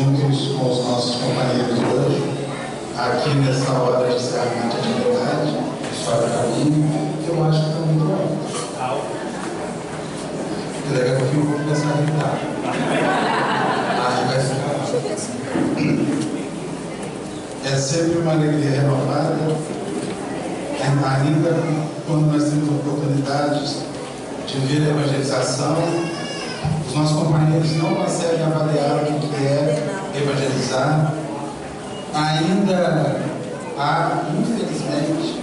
juntos com os nossos companheiros hoje, aqui nessa hora de encerramento de atividade, história do caminho, que eu acho que está muito bom. Porque daqui a pouquinho eu vou começar a gritar. Aí vai ficar. É sempre uma alegria renovada, ainda quando nós temos oportunidades de ver a evangelização. Os nossos companheiros não conseguem avaliar o que é evangelizar. Ainda há, infelizmente,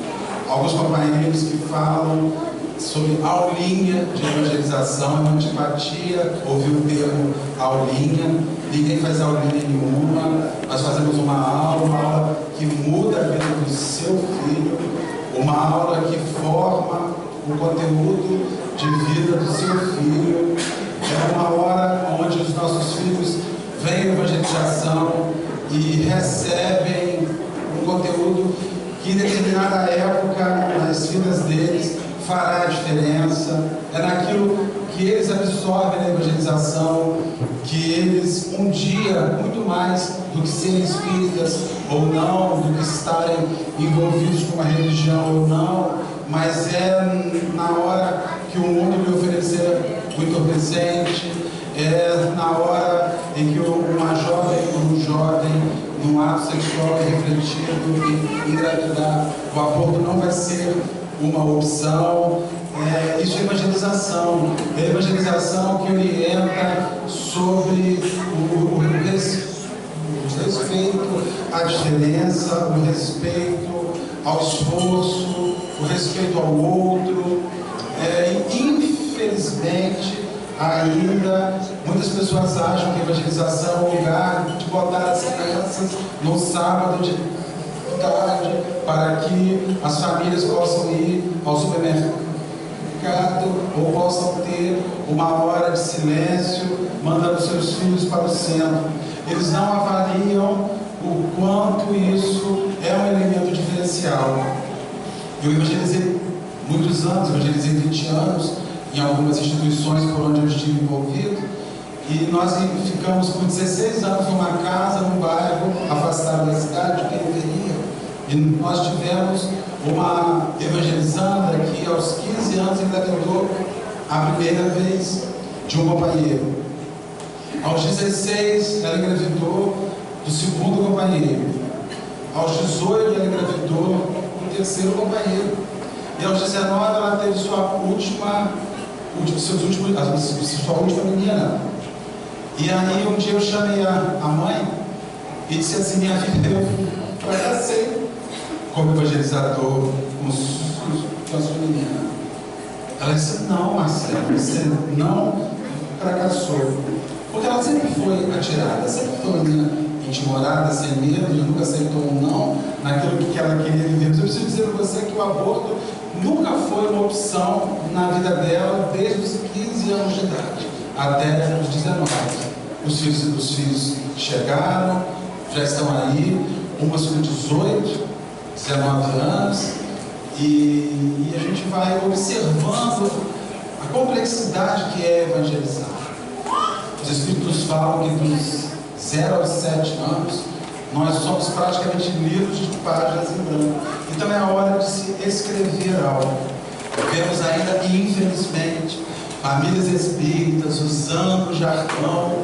alguns companheiros que falam sobre aulinha de evangelização, é uma antipatia ouvir o termo aulinha. Ninguém faz aulinha nenhuma. Nós fazemos uma aula que muda a vida do seu filho, uma aula que forma o conteúdo de vida do seu filho. É uma hora onde os nossos filhos vêm à evangelização e recebem um conteúdo que em determinada época nas vidas deles fará a diferença. É naquilo que eles absorvem na evangelização que eles um dia, muito mais do que serem espíritas ou não, do que estarem envolvidos com uma religião ou não, mas é na hora que o mundo lhe oferecer o entorpecente, é na hora em que uma jovem ou um jovem num ato sexual é refletido em engravidar, o aborto não vai ser uma opção. Isso é evangelização. É evangelização que orienta sobre o respeito à diferença, o respeito ao esforço, o respeito ao outro. Infelizmente, ainda muitas pessoas acham que a evangelização é um lugar de botar as crianças no sábado de tarde para que as famílias possam ir ao supermercado ou possam ter uma hora de silêncio, mandando seus filhos para o centro. Eles não avaliam o quanto isso é um elemento diferencial. Eu evangelizei muitos anos, evangelizei 20 anos em algumas instituições por onde eu estive envolvido, e nós ficamos por 16 anos numa casa, num bairro afastado da cidade, de periferia, e nós tivemos uma evangelizanda que aos 15 anos engravidou a primeira vez de um companheiro. Aos 16 ela engravidou do segundo companheiro. Aos 18 ela engravidou do terceiro companheiro. E aos 19 ela teve sua última menina. E aí um dia eu chamei a mãe e disse assim: minha filha, eu fracassei como evangelizador com a sua menina. Ela disse: não, Marcelo, você não fracassou. Porque ela sempre foi atirada, sempre foi uma menina intimorada, sem medo, nunca aceitou um não naquilo que ela queria viver. Mas eu preciso dizer para você que o aborto nunca foi uma opção na vida dela desde os 15 anos de idade até os 19. Os filhos chegaram, já estão aí, umas com 18, 19 anos, e a gente vai observando a complexidade que é evangelizar. Os Espíritos falam que dos 0 aos 7 anos nós somos praticamente livros de páginas em branco. Então é a hora de se escrever algo. Vemos ainda, infelizmente, famílias espíritas usando o jargão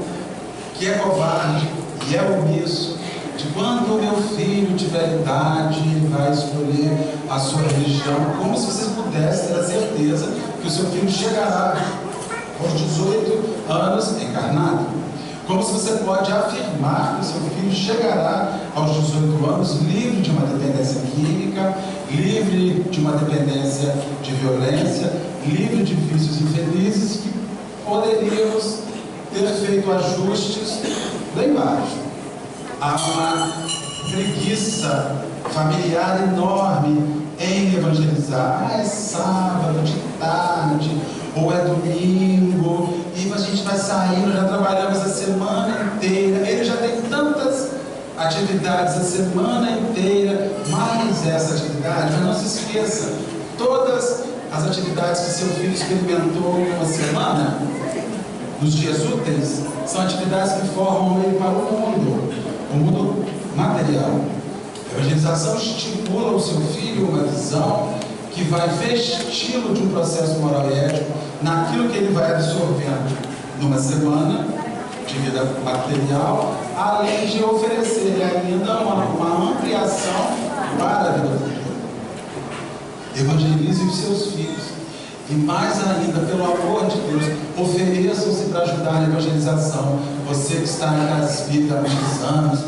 que é covarde e é omisso, de quando o meu filho tiver idade, ele vai escolher a sua religião, como se vocês pudessem ter a certeza que o seu filho chegará aos 18 anos encarnado. Como se você pode afirmar que o seu filho chegará aos 18 anos livre de uma dependência química, livre de uma dependência de violência, livre de vícios infelizes que poderíamos ter feito ajustes lá embaixo. Há uma preguiça familiar enorme em evangelizar. É sábado de tarde, ou é domingo, e a gente vai saindo, já trabalhamos a semana inteira. Ele já tem tantas atividades a semana inteira, mais essa atividade. Mas não se esqueça, todas as atividades que seu filho experimentou em uma semana, nos dias úteis, são atividades que formam ele para o mundo. material. A evangelização estimula o seu filho uma visão que vai vesti-lo de um processo moral e ético naquilo que ele vai absorvendo numa semana de vida material, além de oferecer ainda uma ampliação para a vida futura. Evangelize os seus filhos. E mais ainda, pelo amor de Deus, ofereçam-se para ajudar na evangelização. Você que está em Casvida há muitos anos,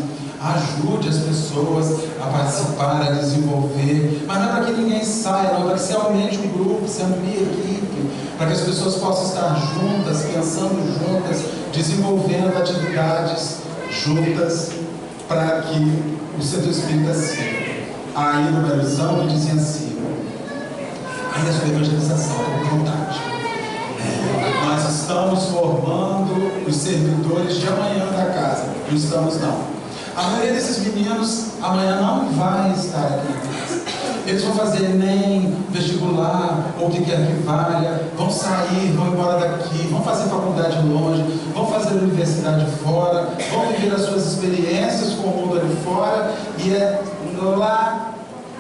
ajude as pessoas a participar, a desenvolver. Mas não é para que ninguém saia, não, é para que você aumente um grupo, você amplie a equipe, para que as pessoas possam estar juntas, pensando juntas, desenvolvendo atividades juntas, para que o centro espírita siga. Aí no Berizão que dizia assim, ainda sobre evangelização, com vontade. Nós estamos formando os servidores de amanhã da casa. Não estamos, não. A maioria desses meninos amanhã não vai estar aqui em casa. Eles vão fazer Enem, vestibular, ou o que quer que valha, vão sair, vão embora daqui, vão fazer faculdade longe, vão fazer universidade fora, vão viver as suas experiências com o mundo ali fora, e é lá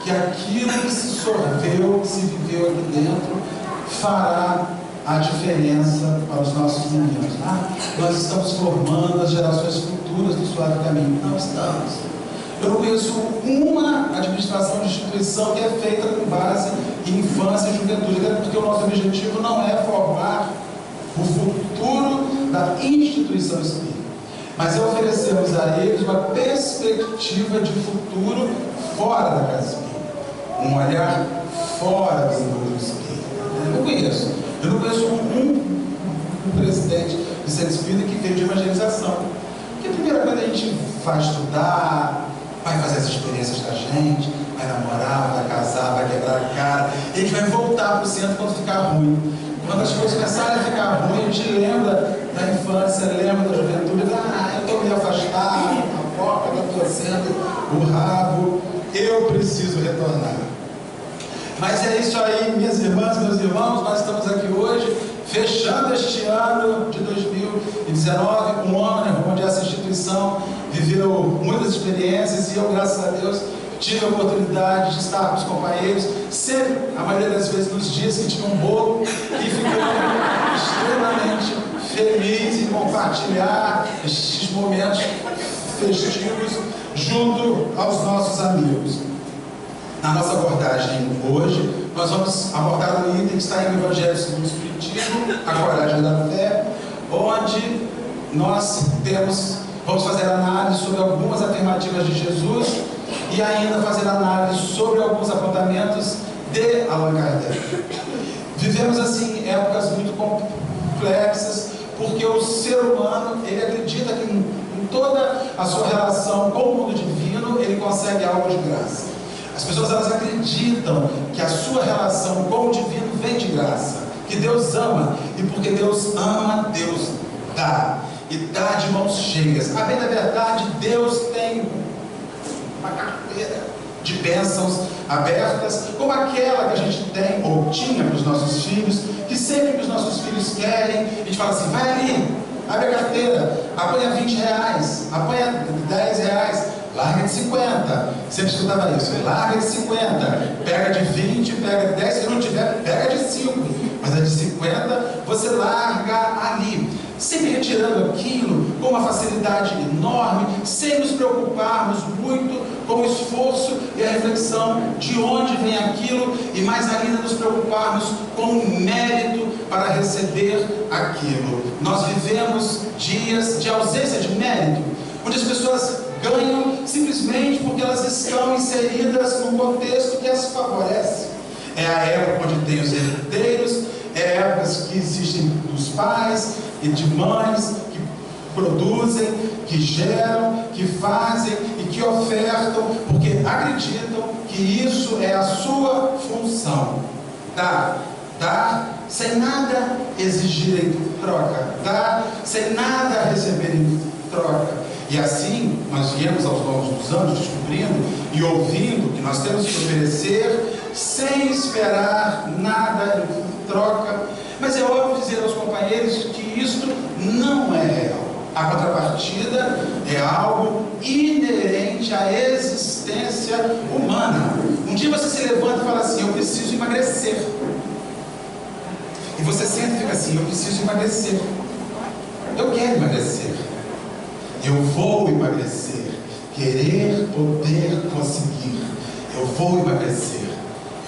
que aquilo que se sorveu, que se viveu aqui dentro, fará a diferença para os nossos meninos. Nós estamos formando as gerações futuras do suave caminho. Não estamos. Eu não conheço uma administração de instituição que é feita com base em infância e juventude, porque o nosso objetivo não é formar o futuro da instituição espírita, mas é oferecermos a eles uma perspectiva de futuro fora da casa espírita, um olhar fora do mundo espírita. Eu não conheço um presidente do centro espírita que veio de evangelização. Porque a primeira coisa a gente vai estudar, vai fazer as experiências com a gente, vai namorar, vai casar, vai quebrar a cara, e a gente vai voltar para o centro quando ficar ruim. Quando as coisas começarem a ficar ruim, a gente lembra da infância, lembra da juventude, eu estou meio afastado, a porta está torcendo o rabo, eu preciso retornar. Mas é isso aí, minhas irmãs, meus irmãos, nós estamos aqui hoje, fechando este ano de 2019, um ano onde essa instituição viveu muitas experiências, e eu, graças a Deus, tive a oportunidade de estar com os companheiros, sempre, a maioria das vezes, nos dias que tinha um bolo, e ficamos extremamente felizes em compartilhar estes momentos festivos junto aos nossos amigos. Na nossa abordagem hoje, nós vamos abordar um item que está em Evangelho segundo o Espiritismo, a coragem da fé, onde nós vamos fazer análise sobre algumas afirmativas de Jesus e ainda fazer análise sobre alguns apontamentos de Allan Kardec. Vivemos assim épocas muito complexas, porque o ser humano, ele acredita que em toda a sua relação com o mundo divino, ele consegue algo de graça. As pessoas, elas acreditam que a sua relação com o divino vem de graça, que Deus ama, e porque Deus ama, Deus dá, e dá de mãos cheias. A bem da verdade, Deus tem uma carteira de bênçãos abertas, como aquela que a gente tem, ou tinha para os nossos filhos, que sempre que os nossos filhos querem, a gente fala assim, vai ali, abre a carteira, apanha 20 reais, apanha 10 reais, larga de 50, sempre escutava isso, larga de 50, pega de 20, pega de 10, se não tiver, pega de 5, mas a de 50 você larga ali, sempre retirando aquilo com uma facilidade enorme, sem nos preocuparmos muito com o esforço e a reflexão de onde vem aquilo, e mais ainda nos preocuparmos com o mérito para receber aquilo. Nós vivemos dias de ausência de mérito, onde as pessoas ganham simplesmente porque elas estão inseridas num contexto que as favorece. É a época onde tem os herdeiros, é épocas que existem dos pais e de mães que produzem, que geram, que fazem e que ofertam, porque acreditam que isso é a sua função. Dar sem nada exigir em troca, dar sem nada receber em troca. E assim, nós viemos aos longos dos anos descobrindo e ouvindo que nós temos que oferecer sem esperar nada em troca. Mas é óbvio dizer aos companheiros que isto não é real. A contrapartida é algo inerente à emagrecer. E você sente e fica assim: eu preciso emagrecer. Eu quero emagrecer. Eu vou emagrecer. Querer, poder, conseguir. Eu vou emagrecer.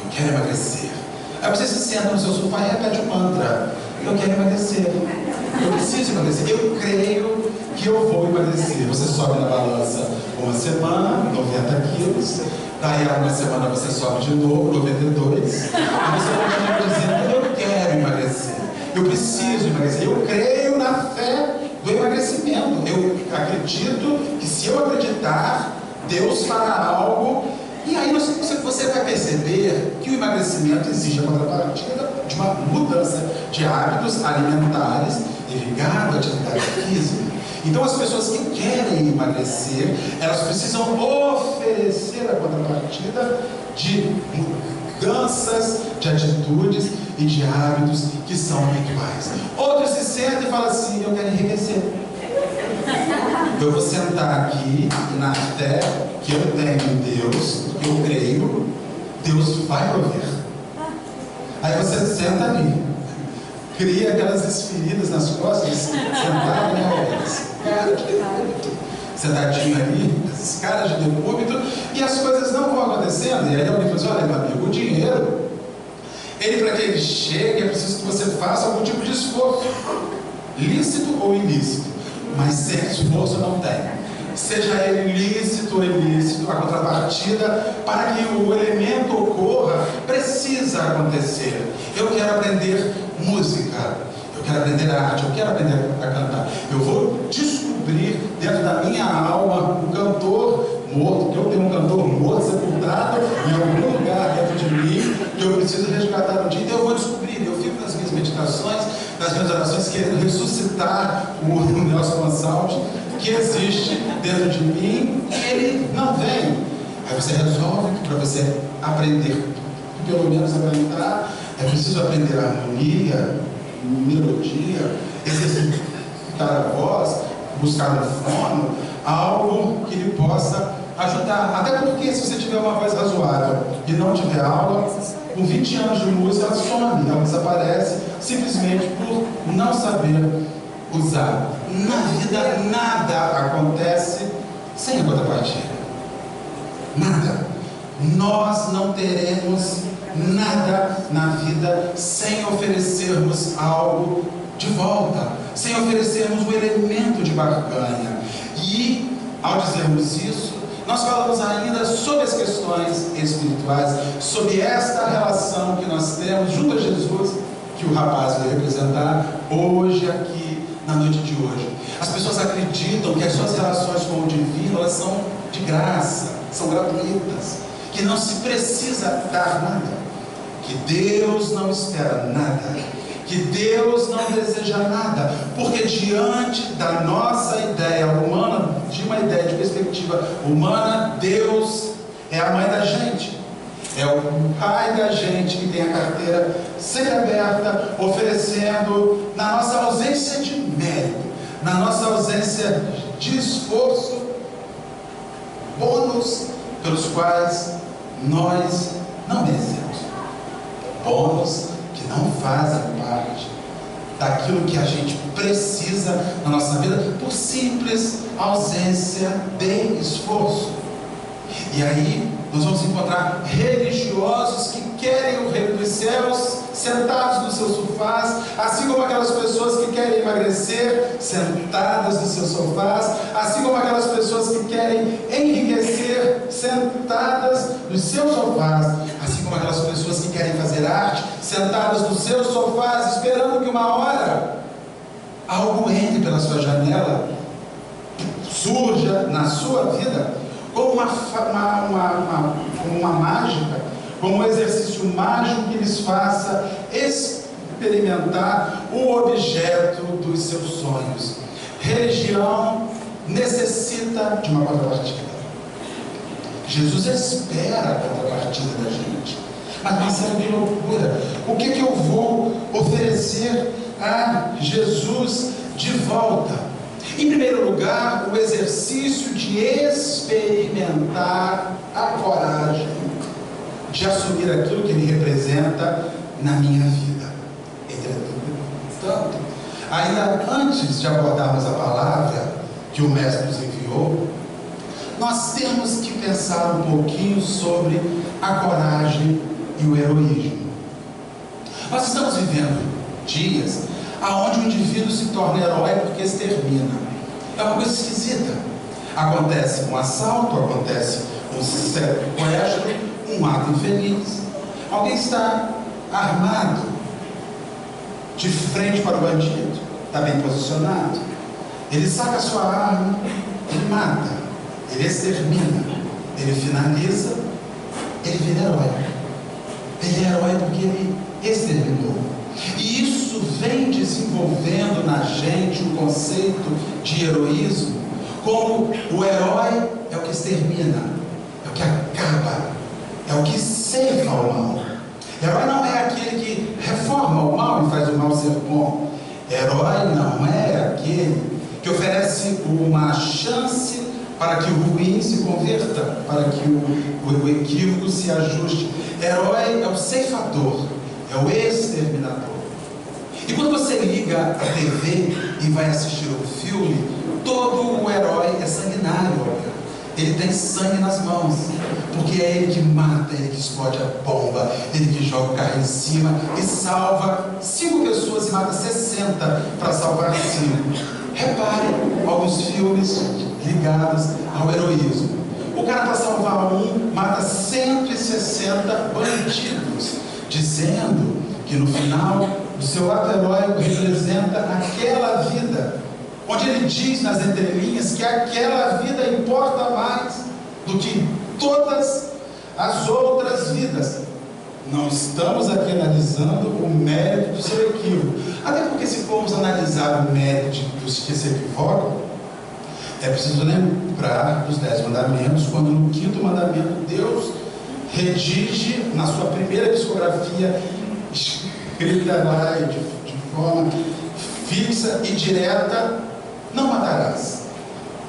Eu quero emagrecer. Aí você se senta no seu sofá e repete o mantra: eu quero emagrecer. Eu preciso emagrecer. Eu creio que eu vou emagrecer. Você sobe na balança uma semana, 90 quilos. Daí a uma semana você sobe de novo, 92. E você continua dizendo: eu quero emagrecer. Eu preciso emagrecer. Eu creio na fé do emagrecimento. Eu acredito que se eu acreditar, Deus fará algo. E aí você vai perceber que o emagrecimento exige a contrapartida de uma mudança de hábitos alimentares ligado à atividade física. Então as pessoas que querem emagrecer, elas precisam oferecer a contrapartida de mudanças de atitudes e de hábitos que são habituais. Outros se sentam e falam assim: eu quero enriquecer. Eu vou sentar aqui na fé que eu tenho em Deus, que eu creio, Deus vai ouvir. Aí você senta ali, cria aquelas feridas nas costas, sentado, né? Cara de decúbito, sentadinho ali, esses caras de decúbito, e as coisas não vão acontecendo. E aí alguém fala assim: olha, meu amigo, o dinheiro, ele, para que ele chegue, é preciso que você faça algum tipo de esforço, lícito ou ilícito, mas sem esforço não tem. Seja ele lícito ou ilícito, a contrapartida para que o elemento ocorra precisa acontecer. Eu quero aprender música, eu quero aprender arte, eu quero aprender a cantar. Eu vou descobrir dentro da minha alma um cantor morto, que eu tenho um cantor morto, sepultado em algum lugar dentro de mim, que eu preciso resgatar um dia. Então eu vou descobrir. Eu fico nas minhas meditações, nas minhas orações, querendo ressuscitar o Nelson Gonçalves, que existe dentro de mim, e ele não vem. Aí você resolve que para você aprender, pelo menos a cantar, é preciso aprender a harmonia, melodia, exercitar a voz, buscar no fono, algo que lhe possa ajudar. Até porque se você tiver uma voz razoável e não tiver aula, com 20 anos de música ela some, ela desaparece simplesmente por não saber usar. Na vida nada acontece sem a contrapartida. Nada. Nós não teremos nada na vida sem oferecermos algo de volta, sem oferecermos um elemento de barganha. E ao dizermos isso, nós falamos ainda sobre as questões espirituais, sobre esta relação que nós temos junto a Jesus, que o rapaz vai representar hoje aqui, na noite de hoje. As pessoas acreditam que as suas relações com o divino, elas são de graça, são gratuitas, que não se precisa dar nada, que Deus não espera nada, que Deus não deseja nada, porque diante da nossa ideia humana, de uma ideia de perspectiva humana, Deus é a mãe da gente, é o pai da gente que tem a carteira sempre aberta, oferecendo, na nossa ausência de mérito, na nossa ausência de esforço, bônus pelos quais nós não merecemos, bônus que não fazem parte daquilo que a gente precisa na nossa vida por simples ausência de esforço. E aí nós vamos encontrar religiosos que querem o reino dos céus sentados nos seus sofás, assim como aquelas pessoas que querem emagrecer sentadas nos seus sofás, assim como aquelas pessoas que querem enriquecer sentadas nos seus sofás, assim como aquelas pessoas que querem fazer arte sentadas nos seus sofás, esperando que uma hora algo entre pela sua janela, surja na sua vida como uma mágica, como um exercício mágico que lhes faça experimentar o objeto dos seus sonhos. Religião necessita de uma contrapartida. Jesus espera a contrapartida da gente. Mas Marcelo, que loucura! O que eu vou oferecer a Jesus de volta? Em primeiro lugar, o exercício de experimentar a coragem de assumir aquilo que ele representa na minha vida. Entretanto, ainda antes de abordarmos a palavra que o Mestre nos enviou, nós temos que pensar um pouquinho sobre a coragem e o heroísmo. Nós estamos vivendo dias onde o indivíduo se torna herói porque extermina. É uma coisa esquisita. Acontece um assalto, acontece um sequestro, um ato infeliz. Alguém está armado de frente para o bandido, está bem posicionado. Ele saca a sua arma, ele mata, ele extermina, ele finaliza, ele vira herói. Ele é herói porque ele exterminou. E isso vem desenvolvendo na gente o conceito de heroísmo, como o herói é o que extermina, é o que acaba, é o que ceifa o mal. Herói não é aquele que reforma o mal e faz o mal ser bom. Herói não é aquele que oferece uma chance para que o ruim se converta, para que o equívoco se ajuste. Herói é o ceifador, é o exterminador. E quando você liga a TV e vai assistir um filme, todo o herói é sanguinário. Ele tem sangue nas mãos, porque é ele que mata, ele que explode a bomba, ele que joga o carro em cima e salva 5 pessoas e mata 60 para salvar 5. Repare alguns filmes ligados ao heroísmo. O cara, para salvar um, mata 160 bandidos, dizendo que no final o seu ato heróico representa aquela vida, onde ele diz nas entrelinhas que aquela vida importa mais do que todas as outras vidas. Não estamos aqui analisando o mérito do seu equívoco, até porque se formos analisar o mérito dos que se equivocam, é preciso lembrar dos 10 mandamentos, quando no 5º mandamento Deus redige na sua primeira psicografia, escrita lá de forma fixa e direta: não matarás.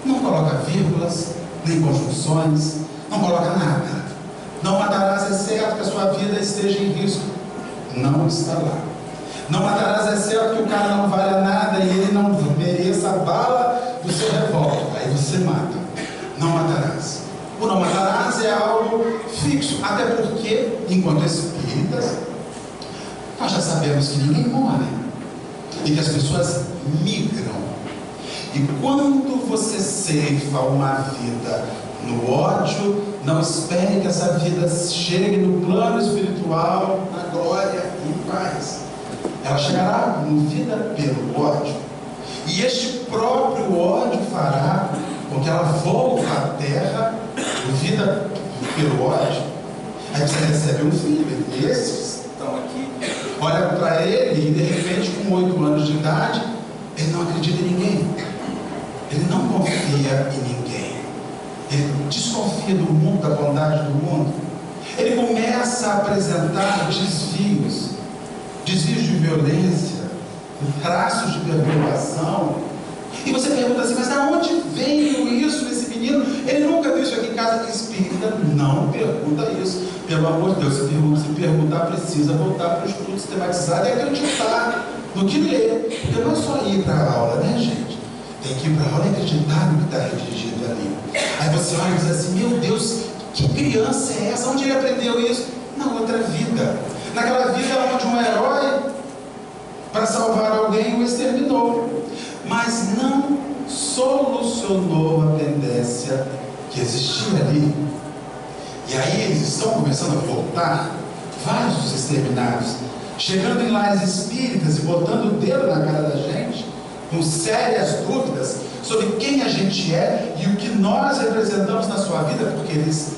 Não coloca vírgulas, nem conjunções, não coloca nada. Não matarás, exceto que a sua vida esteja em risco. Não está lá. Não matarás, exceto que o cara não valha nada e ele não mereça a bala do seu revólver. Aí você mata. Não matarás. O não matarás é algo fixo, até porque, enquanto espíritas, nós já sabemos que ninguém morre e que as pessoas migram. E quando você ceifa uma vida no ódio, não espere que essa vida chegue no plano espiritual, na glória e em paz. Ela chegará no vida pelo ódio. E este próprio ódio fará com que ela volte à terra, no vida pelo ódio. Aí você recebe um filho, esses estão aqui, olha para ele e de repente, com 8 anos de idade, ele não acredita em ninguém. Ele não confia em ninguém. Ele desconfia do mundo, da bondade do mundo. Ele começa a apresentar desvios de violência, traços de perturbação. E você pergunta assim: mas de onde veio isso nesse menino? Ele nunca viu isso aqui em casa. Espírita não pergunta isso. Pelo amor de Deus, se perguntar, precisa voltar para o estudo sistematizado e acreditar no que lê. Porque não é só ir para a aula, né, gente? Tem que ir para a aula e acreditar no que está redigido ali. Aí você olha e diz assim: meu Deus, que criança é essa? Onde ele aprendeu isso? Na outra vida. Naquela vida onde um herói, para salvar alguém, o exterminou. Mas não solucionou a pendência que existia ali. E aí eles estão começando a voltar, vários dos exterminados, chegando em lares espíritas e botando o dedo na cara da gente, com sérias dúvidas sobre quem a gente é e o que nós representamos na sua vida, porque eles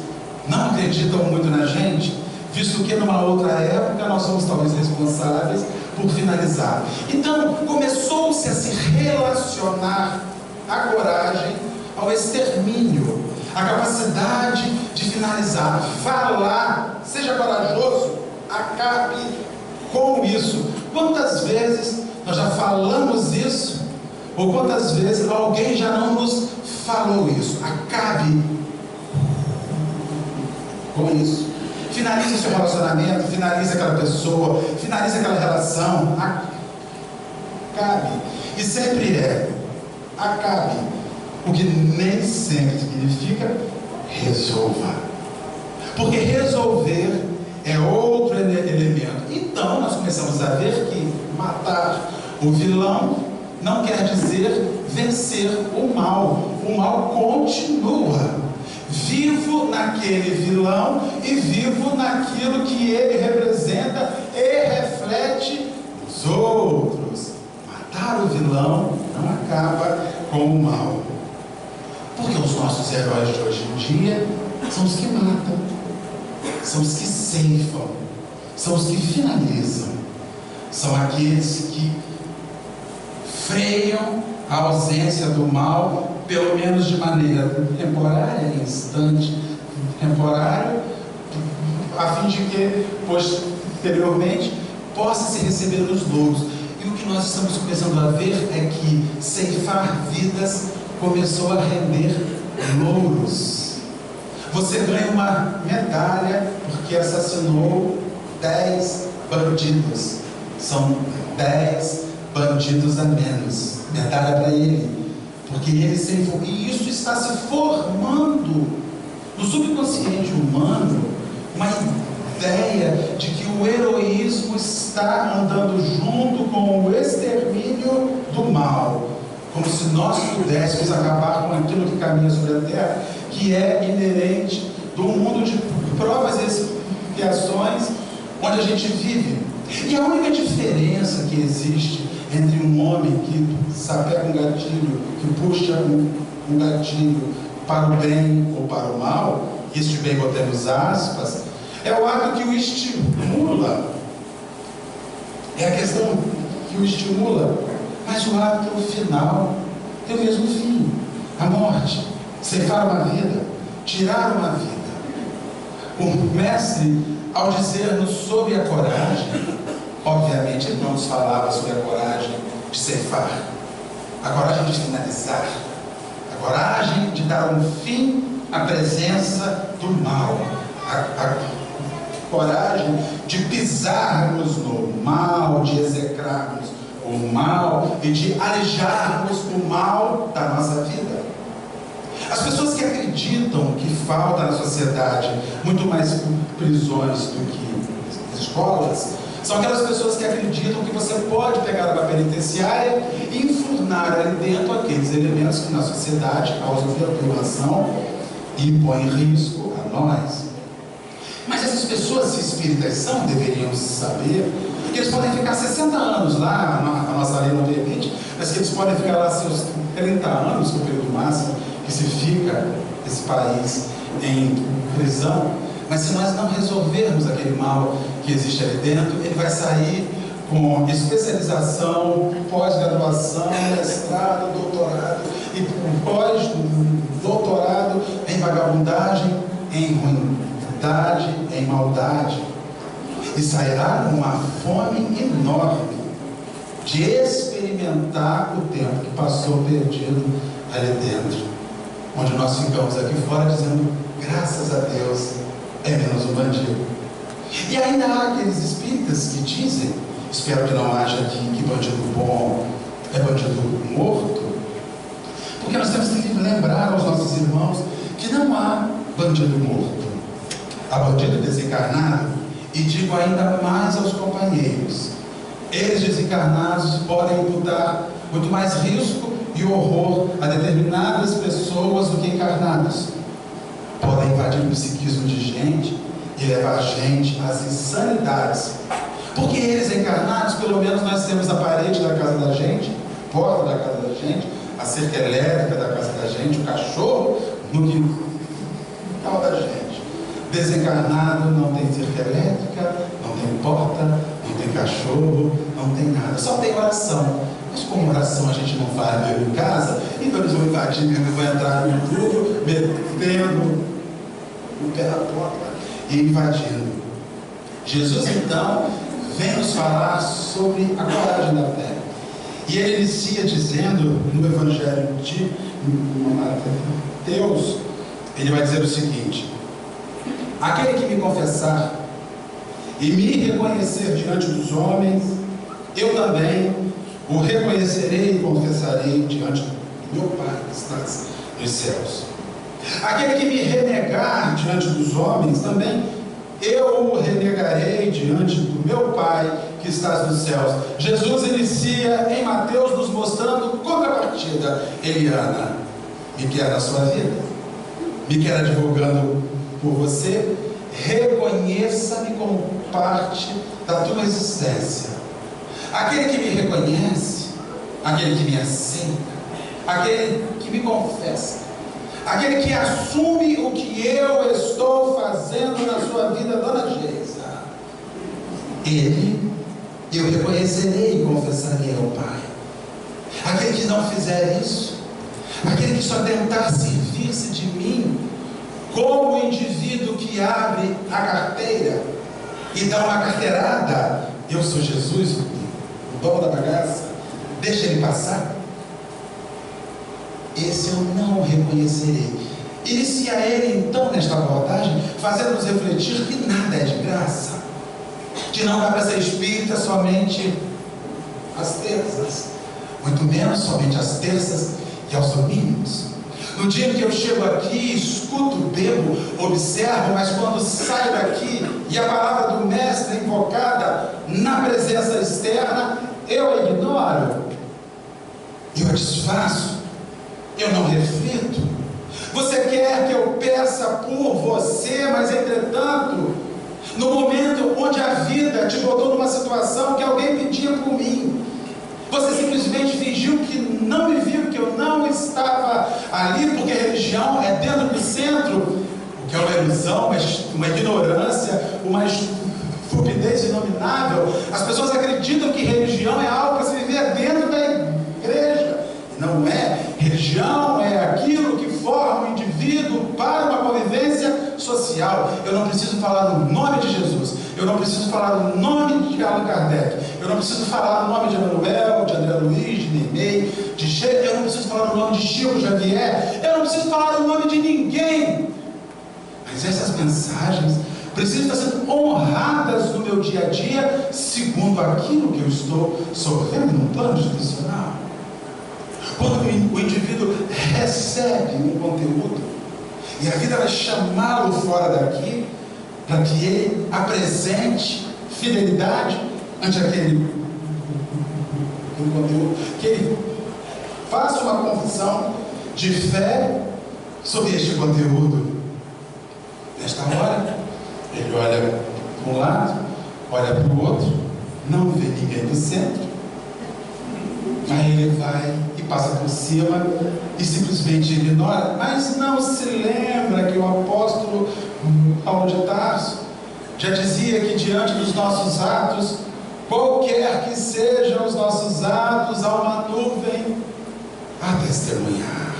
não acreditam muito na gente, visto que numa outra época nós somos talvez responsáveis por finalizar. Então começou-se a se relacionar a coragem ao extermínio, a capacidade de finalizar, falar, seja corajoso, acabe com isso. Quantas vezes nós já falamos isso, ou quantas vezes alguém já não nos falou isso? Acabe com isso. finalize o seu relacionamento, finalize aquela pessoa, finalize aquela relação. Acabe. E sempre acabe. O que nem sempre significa resolva. Porque resolver é outro elemento. Então nós começamos a ver que matar o vilão não quer dizer vencer o mal. O mal continua vivo naquele vilão e vivo naquilo que ele representa e reflete nos outros. Matar o vilão não acaba com o mal. Porque os nossos heróis de hoje em dia são os que matam, são os que ceifam, são os que finalizam, são aqueles que freiam a ausência do mal, pelo menos de maneira temporária, instante, temporário, a fim de que posteriormente possa se receber os louros. E o que nós estamos começando a ver é que ceifar vidas começou a render louros. Você ganha uma medalha porque assassinou 10 bandidos. São 10 bandidos a menos. Medalha para ele. Porque ele ceifou. E isso está se formando no subconsciente humano uma ideia de que o heroísmo está andando junto com o extermínio do mal. Como se nós pudéssemos acabar com aquilo que caminha sobre a terra, que é inerente do mundo de provas e expiações onde a gente vive. E a única diferença que existe entre um homem que sapega um gatilho, que puxa um gatilho para o bem ou para o mal, e este bem botamos aspas, é o ato que o estimula. É a questão que o estimula. Mas o ato final tem o mesmo fim: a morte, ceifar uma vida, tirar uma vida. O mestre, ao dizer-nos sobre a coragem, obviamente ele não nos falava sobre a coragem de ceifar, a coragem de finalizar, a coragem de dar um fim à presença do mal, a coragem de pisarmos no mal, de execrarmos o mal e de alejarmos o mal da nossa vida. As pessoas que acreditam que falta na sociedade muito mais prisões do que escolas, são aquelas pessoas que acreditam que você pode pegar uma penitenciária e enfurnar ali dentro aqueles elementos que na sociedade causam violação e põem em risco a nós. Mas essas pessoas, se espíritas são, deveriam saber que eles podem ficar 60 anos lá, a nossa lei não permite, mas que eles podem ficar lá seus 30 anos, que é o período máximo que se fica esse país em prisão. Mas se nós não resolvermos aquele mal que existe ali dentro, ele vai sair com especialização, pós-graduação, mestrado, doutorado e pós-doutorado em vagabundagem, em ruindade, em maldade. E sairá com uma fome enorme de experimentar o tempo que passou perdido ali dentro, onde nós ficamos aqui fora dizendo: graças a Deus, é menos um bandido. E ainda há aqueles espíritas que dizem, espero que não haja aqui, que bandido bom é bandido morto, porque nós temos que lembrar aos nossos irmãos que não há bandido morto, há bandido desencarnado. E digo ainda mais aos companheiros: eles desencarnados podem imputar muito mais risco e horror a determinadas pessoas do que encarnados. Podem invadir o psiquismo de gente e levar a gente às insanidades. Porque eles encarnados, pelo menos nós temos a parede da casa da gente, a porta da casa da gente, a cerca elétrica da casa da gente, o cachorro no quintal da gente. Desencarnado não tem cerca elétrica, não tem porta, não tem cachorro, não tem nada, só tem oração. Mas como oração a gente não faz mesmo em casa, então eles vão invadir mesmo, vão entrar no tudo, metendo o pé na porta e invadindo. Jesus então vem nos falar sobre a coragem da fé. E ele inicia dizendo no Evangelho de Mateus, ele vai dizer o seguinte: Aquele que me confessar e me reconhecer diante dos homens, eu também o reconhecerei e confessarei diante do meu Pai que está nos céus. Aquele que me renegar diante dos homens, também eu o renegarei diante do meu Pai que está nos céus. Jesus inicia em Mateus nos mostrando contrapartida. Eliana, me quer na sua vida, me quer advogando por você, reconheça-me como parte da tua existência. Aquele que me reconhece, aquele que me aceita, aquele que me confessa, aquele que assume o que eu estou fazendo na sua vida, dona Geisa, ele eu reconhecerei e confessarei ao Pai. Aquele que não fizer isso, aquele que só tentar servir-se de mim, como o indivíduo que abre a carteira e dá uma carteirada, eu sou Jesus, o dono da bagaça, deixa ele passar, esse eu não reconhecerei. Inicia ele então nesta abordagem, fazendo-nos refletir que nada é de graça, que não dá para ser espírita somente às terças, muito menos somente às terças e aos domingos. No dia que eu chego aqui, escuto, bebo, observo, mas quando saio daqui e a palavra do mestre é invocada na presença externa, eu a ignoro, eu a desfaço, eu não reflito. Você quer que eu peça por você, mas entretanto, no momento onde a vida te botou numa situação que alguém pedia por mim, você simplesmente fingiu que não me viu, que eu não estava ali, porque a religião é dentro do centro, o que é uma ilusão, uma ignorância, uma estupidez inominável. As pessoas acreditam que religião é algo para se viver dentro da igreja. Não é. Religião é aquilo que forma o indivíduo para uma convivência social. Eu não preciso falar no nome de Jesus, eu não preciso falar no nome de Allan Kardec, eu não preciso falar no nome de Emanuel, de André Luiz, de Nenê, de Sheila, eu não preciso falar no nome de Chico Xavier, eu não preciso falar no nome de ninguém. Mas essas mensagens precisam estar sendo honradas no meu dia a dia, segundo aquilo que eu estou sofrendo no plano institucional. Quando o indivíduo recebe um conteúdo e a vida vai chamá-lo fora daqui, para que ele apresente fidelidade ante aquele conteúdo, que ele faça uma confissão de fé sobre este conteúdo. Nesta hora, ele olha para um lado, olha para o outro, não vê ninguém do centro, aí ele vai e passa por cima e simplesmente ignora, mas não se lembra que o apóstolo Paulo de Tarso já dizia que diante dos nossos atos, qualquer que sejam os nossos atos, há uma nuvem a testemunhar.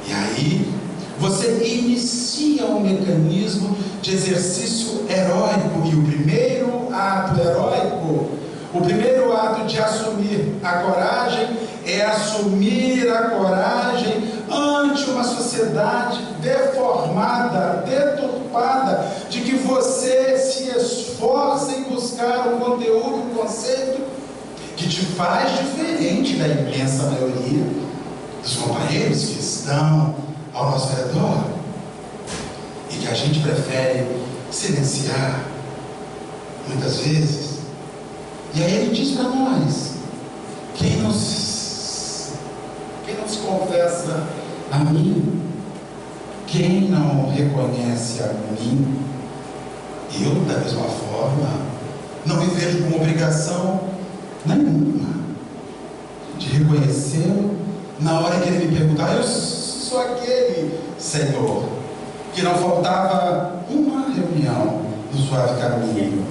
E aí você inicia um mecanismo de exercício heróico, e o primeiro ato heróico, o primeiro ato de assumir a coragem é assumir a coragem ante uma sociedade deformada, deturpada, de que você se esforça em buscar um conteúdo, um conceito que te faz diferente da imensa maioria dos companheiros que estão ao nosso redor e que a gente prefere silenciar muitas vezes. E aí ele diz para nós: quem nos confessa a mim, quem não reconhece a mim, eu da mesma forma não me vejo como obrigação nenhuma de reconhecê-lo na hora que ele me perguntar. Eu sou aquele Senhor que não faltava uma reunião no suave caminho,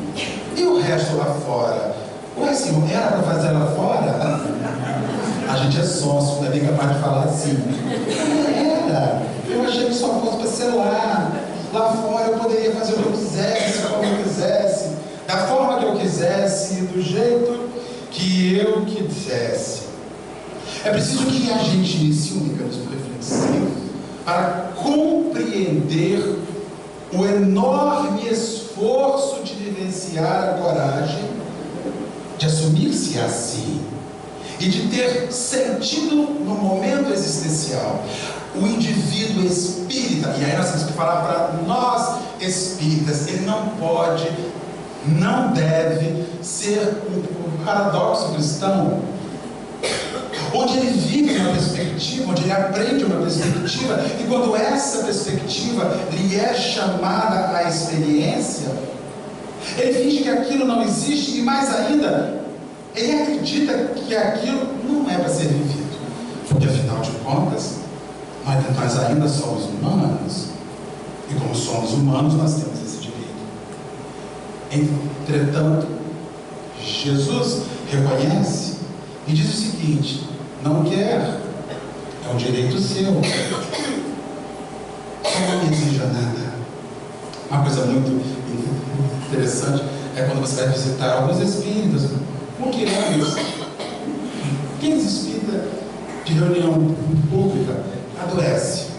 e o resto lá fora. Ué, Senhor, era para fazer lá fora? A gente é sócio, não é bem capaz de falar assim. Era. Eu achei que só fosse para ser lá. Lá fora eu poderia fazer o que eu quisesse, como eu quisesse, da forma que eu quisesse, do jeito que eu quisesse. É preciso que a gente inicie um mecanismo reflexivo para compreender o enorme esforço de vivenciar a coragem de assumir-se assim e de ter sentido no momento existencial. O indivíduo espírita, e aí nós temos que falar para nós espíritas, ele não pode, não deve ser um paradoxo cristão, onde ele vive uma perspectiva, onde ele aprende uma perspectiva, e quando essa perspectiva lhe é chamada à experiência, ele finge que aquilo não existe, e mais ainda, ele acredita que aquilo não é para ser vivido, porque afinal de contas, nós ainda somos humanos, e como somos humanos, nós temos esse direito. Entretanto, Jesus reconhece e diz o seguinte: não quer, é um direito seu, só não me exija nada. Uma coisa muito interessante é quando você vai visitar alguns espíritas, muquiranos, aqueles espíritas de reunião pública, adoece.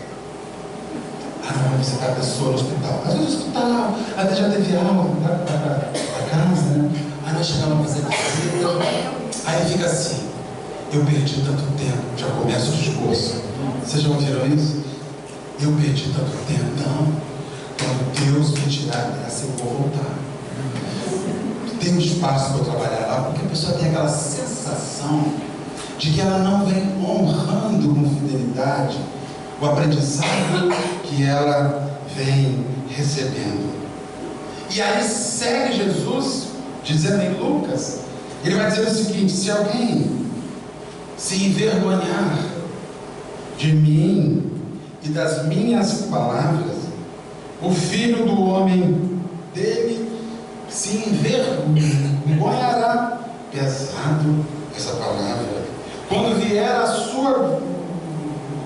Vai visitar a pessoa no hospital, às vezes no hospital, às vezes já teve aula para casa, né? Aí nós chegamos a fazer visita, aí fica assim: eu perdi tanto tempo, já começa o discurso. Vocês já ouviram isso? Eu perdi tanto tempo. Não, quando Deus me tirar dessa, eu vou voltar. Tem um espaço para eu trabalhar lá, porque a pessoa tem aquela sensação de que ela não vem honrando com fidelidade o aprendizado que ela vem recebendo. E aí segue Jesus dizendo em Lucas, ele vai dizer o seguinte: se alguém se envergonhar de mim e das minhas palavras, o Filho do Homem dele se envergonhará. Pesado essa palavra. Quando vier a sua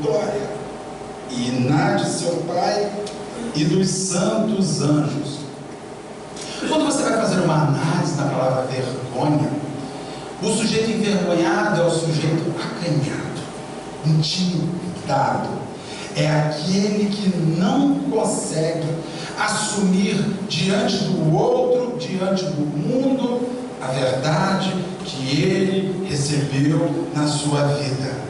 glória e na de seu Pai e dos santos anjos. Quando você vai fazer uma análise na palavra vergonha, o sujeito envergonhado é o sujeito acanhado, intimidado. É aquele que não consegue assumir diante do outro, diante do mundo, a verdade que ele recebeu na sua vida.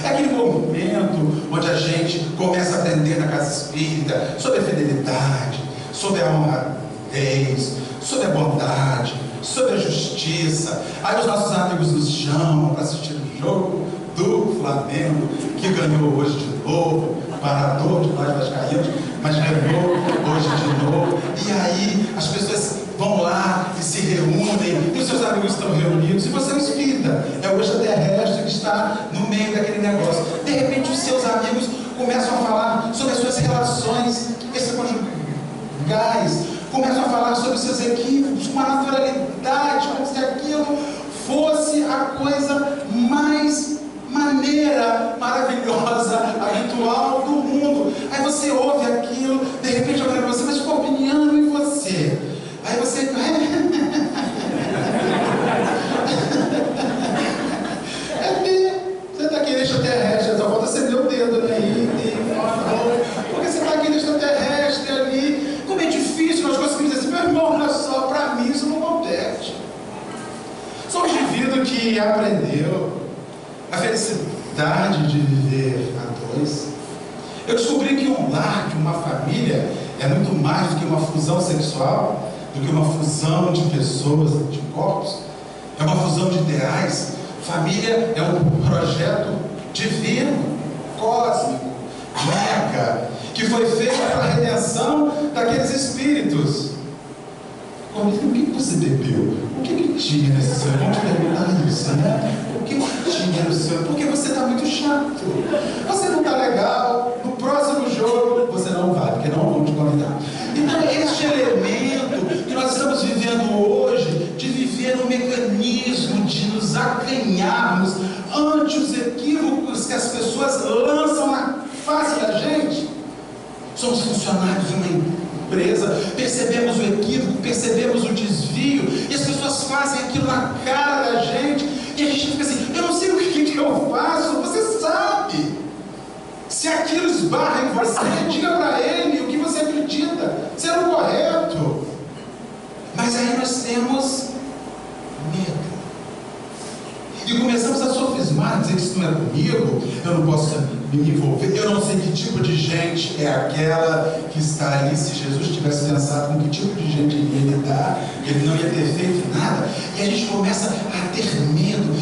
É aquele momento onde a gente começa a aprender na casa espírita sobre a fidelidade, sobre a honradez, sobre a bondade, sobre a justiça. Aí os nossos amigos nos chamam para assistir o jogo do Flamengo, que ganhou hoje de novo, parador de nós vascaínos, mas ganhou hoje de novo. E aí as pessoas vão lá e se reúnem, e os seus amigos estão reunidos, e você é um espírita, é o extraterrestre que está no meio daquele negócio. De repente os seus amigos começam a falar sobre as suas relações extraconjugais, começam a falar sobre os seus equívocos, com uma naturalidade, como se aquilo fosse a coisa mais maneira, maravilhosa, habitual do mundo. Aí você ouve aquilo, de repente eu falo para você: mas qual a opinião e você? Aí você... você está aqui no extraterrestre, só falta você ver o dedo, né? Porque você está aqui no extraterrestre ali. Como é difícil nós conseguimos dizer assim: meu irmão, olha só, para mim isso não compete. Sou um indivíduo que aprendeu a felicidade de viver a dois. Eu descobri que um lar, que uma família, é muito mais do que uma fusão sexual, do que uma fusão de pessoas, de corpos. É uma fusão de ideais. Família é um projeto divino, cósmico, mega, que foi feito para a redenção daqueles espíritos. O que você bebeu? O que tinha nesse seu? Vamos te perguntar isso, né? O que tinha no seu? Porque você está muito chato. Você não está legal. No próximo jogo você não vai, porque não vamos te convidar. Então este elemento que nós estamos vivendo hoje, de viver no mecanismo de nos acanharmos ante os equívocos que as pessoas lançam na face da gente. Somos funcionários de uma empresa, percebemos o equívoco, percebemos o desvio, e as pessoas fazem aquilo na cara da gente, e a gente fica assim: eu não sei o que eu faço. Você sabe. Se aquilo esbarra em você, diga para ele o que você acredita ser o correto. Mas aí nós temos medo. E começamos a sofismar, dizer que isso não é comigo, eu não posso me envolver, eu não sei que tipo de gente é aquela que está ali. Se Jesus tivesse pensado com que tipo de gente ele ia lidar, ele não ia ter feito nada. E a gente começa a ter medo.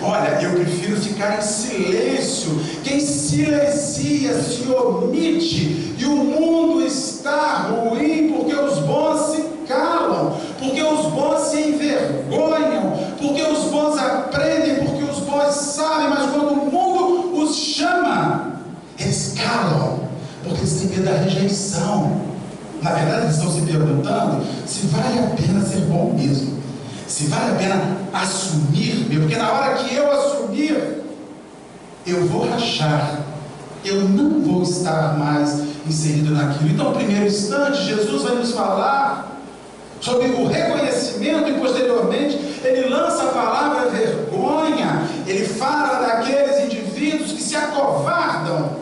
Olha, eu prefiro ficar em silêncio. Quem silencia se omite, e o mundo está ruim porque os bons se calam, porque os bons se envergonham, porque os bons aprendem, porque os bons sabem, mas quando o mundo os chama, eles calam, porque eles têm medo da rejeição. Na verdade, eles estão se perguntando se vale a pena ser bom mesmo, se vale a pena assumir mesmo, porque na hora que eu assumir, eu vou rachar, eu não vou estar mais inserido naquilo. Então, no primeiro instante, Jesus vai nos falar sobre o reconhecimento, e posteriormente ele lança a palavra vergonha. Ele fala daqueles indivíduos que se acovardam,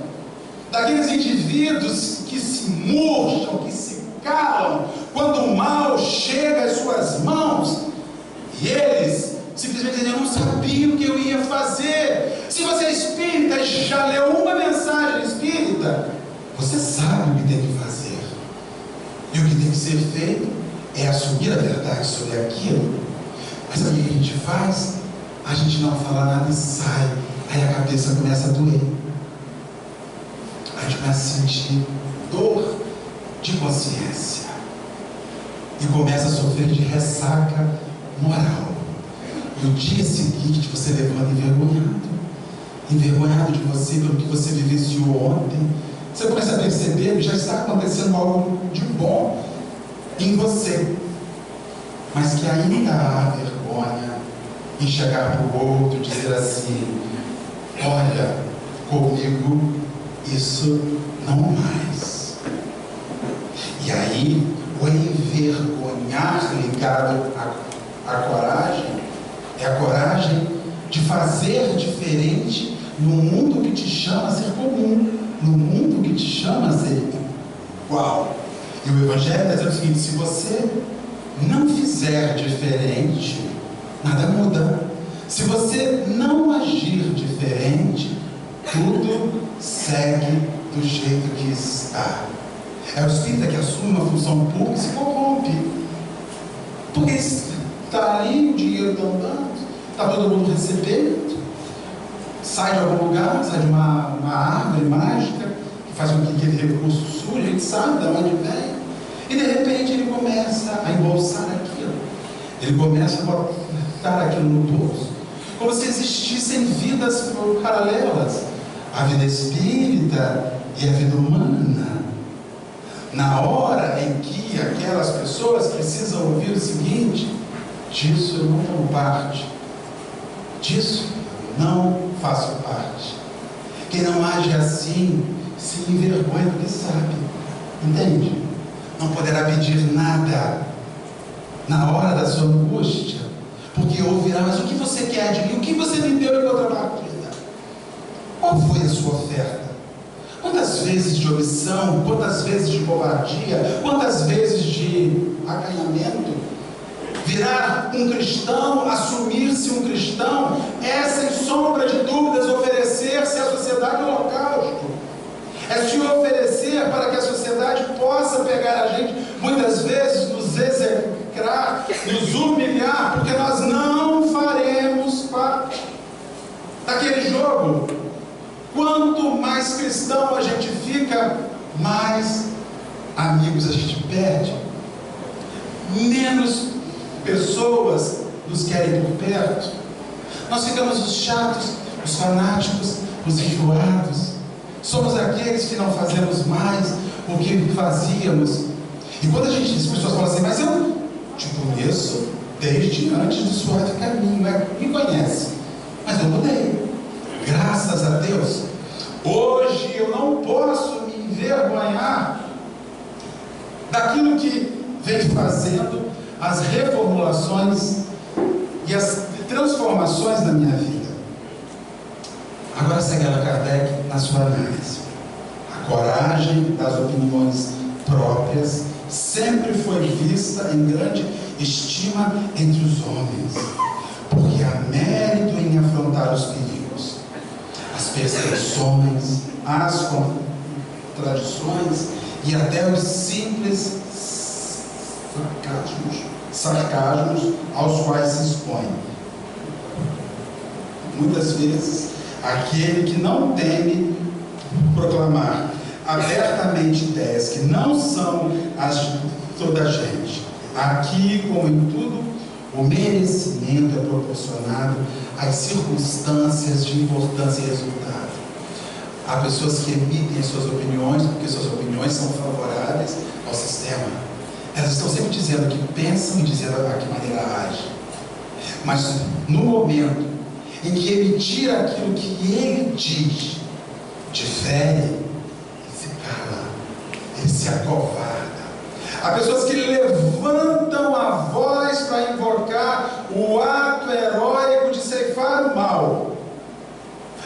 daqueles indivíduos que se murcham, que se calam quando o mal chega às suas mãos, e eles simplesmente dizem: eu não sabia o que eu ia fazer. Se você é espírita e já leu uma mensagem espírita, você sabe o que tem que fazer, e o que tem que ser feito é assumir a verdade sobre aquilo. Mas aí o que a gente faz? A gente não fala nada e sai. Aí a cabeça começa a doer, a gente começa a sentir dor de consciência e começa a sofrer de ressaca moral. E o dia seguinte você levanta envergonhado de você pelo que você vivenciou ontem. Você começa a perceber que já está acontecendo algo de bom em você, mas que ainda há vergonha em chegar para o outro e dizer assim: olha, comigo isso não mais. E aí o envergonhar ligado à coragem é a coragem de fazer diferente no mundo que te chama a ser comum, no mundo que te chama a ser igual. E o Evangelho está dizendo o seguinte: se você não fizer diferente, nada muda. Se você não agir diferente, tudo segue do jeito que está. É o espírita que assume uma função pública e se corrompe, porque está ali, o dinheiro está andando, está todo mundo recebendo, sai de algum lugar, sai de uma árvore mágica que faz com que aquele recurso surja, a gente sabe de onde vem, e de repente ele começa a embolsar aquilo, ele começa a botar aquilo no bolso, como se existissem vidas paralelas, a vida espírita e a vida humana. Na hora em que aquelas pessoas precisam ouvir o seguinte: disso eu não tomo parte, disso eu não faço parte. Quem não age assim se envergonha do que sabe, entende? Não poderá pedir nada na hora da sua angústia, porque ouvirá: mas o que você quer de mim? O que você me deu em contrapartida? Qual foi a sua oferta? Quantas vezes de omissão, quantas vezes de covardia, quantas vezes de acanhamento? Virar um cristão, assumir-se um cristão, é sem sombra de dúvidas oferecer-se à sociedade holocausto. É se oferecer para que a sociedade possa pegar a gente, muitas vezes nos execrar, nos humilhar, porque nós não faremos parte daquele jogo. Quanto mais cristão a gente fica, mais amigos a gente perde, menos pessoas nos querem por perto. Nós ficamos os chatos, os fanáticos, os enjoados. Somos aqueles que não fazemos mais o que fazíamos. E quando as pessoas falam assim: mas eu te conheço desde antes do suave caminho, me conhece, mas eu mudei, graças a Deus. Hoje eu não posso me envergonhar daquilo que vem fazendo as reformulações e as transformações na minha vida. Agora segue Allan Kardec na sua análise. A coragem das opiniões próprias sempre foi vista em grande estima entre os homens, porque há mérito em afrontar os perigos, as perseguições, as contradições e até os simples sarcasmos aos quais se expõe. Muitas vezes, aquele que não teme proclamar abertamente ideias que não são as de toda a gente. Aqui, como em tudo, o merecimento é proporcionado às circunstâncias de importância e resultado. Há pessoas que emitem as suas opiniões porque suas opiniões são favoráveis ao sistema. Elas estão sempre dizendo o que pensam e dizendo a que maneira agem. Mas no momento em que emitir aquilo que ele diz difere, ele se cala, ele se acovarda. Há pessoas que levantam a voz para invocar o ato heróico de ceifar o mal.